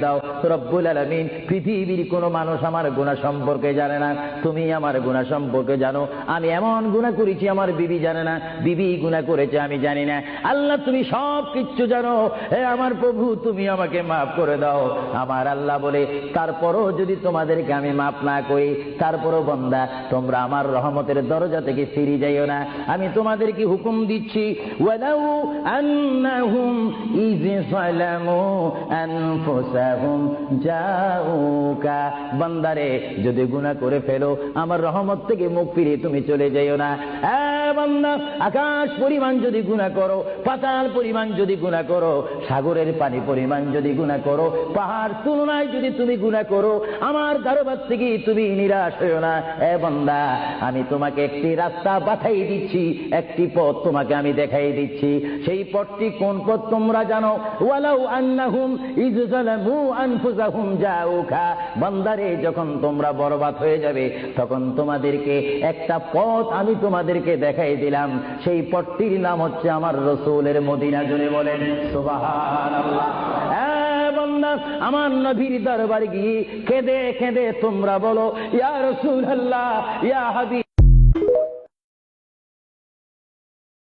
দাও রব্বুল আলামিন। পৃথিবীর কোনো মানুষ আমার গুনাহ সম্পর্কে জানে না, তুমি আমার গুনাহ সম্পর্কে জানো। আমি এমন গুনাহ করেছি আমার বিবি জানে না, বিবি গুনাহ করেছে আমি জানি না। আল্লাহ তুমি সব কিচ্ছু জানো, হে আমার প্রভু তুমি আমাকে মাফ করে দাও। আমার আল্লাহ বলে তারপরও যদি তোমাদেরকে আমি মাফ না করি, তারপরও বান্দা তোমরা আমার রহমতের দরজা থেকে ফিরে যাইও না। আমি তোমাদেরকে হুকুম দিচ্ছি, ওয়ালাউ আন্নাহুম ইয যালামু আনফুসাহুম জাউকা, বান্দারে যদি গুনাহ করে ফেলো আমার রহমত থেকে মুখ ফিরিয়ে তুমি চলে যাইও না। বান্দা আকাশ পরিমাণ যদি গুনাহ করো, পাতাল পরিমাণ যদি গুনাহ করো, সাগরের পানি পরিমাণ যদি গুনাহ করো, পাহাড় তুলনায় যদি তুমি গুনাহ করো, আমার দরবার থেকে তুমি নিরাশ হইও না। বান্দা আমি তোমাকে একটি রাস্তা পাঠাই দিচ্ছি, একটি পথ তোমাকে আমি দেখাই দিচ্ছি। সেই পথটি কোন পথ তোমরা জানো? ওয়ালাউ আন্নাহুম ইয যালামু আনফুসাহুম জাউকা, বান্দারে যখন তোমরা বরবাদ হয়ে যাবে তখন তোমাদেরকে একটা পথ আমি তোমাদেরকে দেখাই দিলাম। সেই পথটির নাম হচ্ছে আমার রাসূলের মদিনা। জুড়ে বলেন সুবহানাল্লাহ। বান্দা আমার নবীর দরবারে গিয়ে কেঁদে কেঁদে তোমরা বলো ইয়া রাসূলুল্লাহ ইয়া হাবিব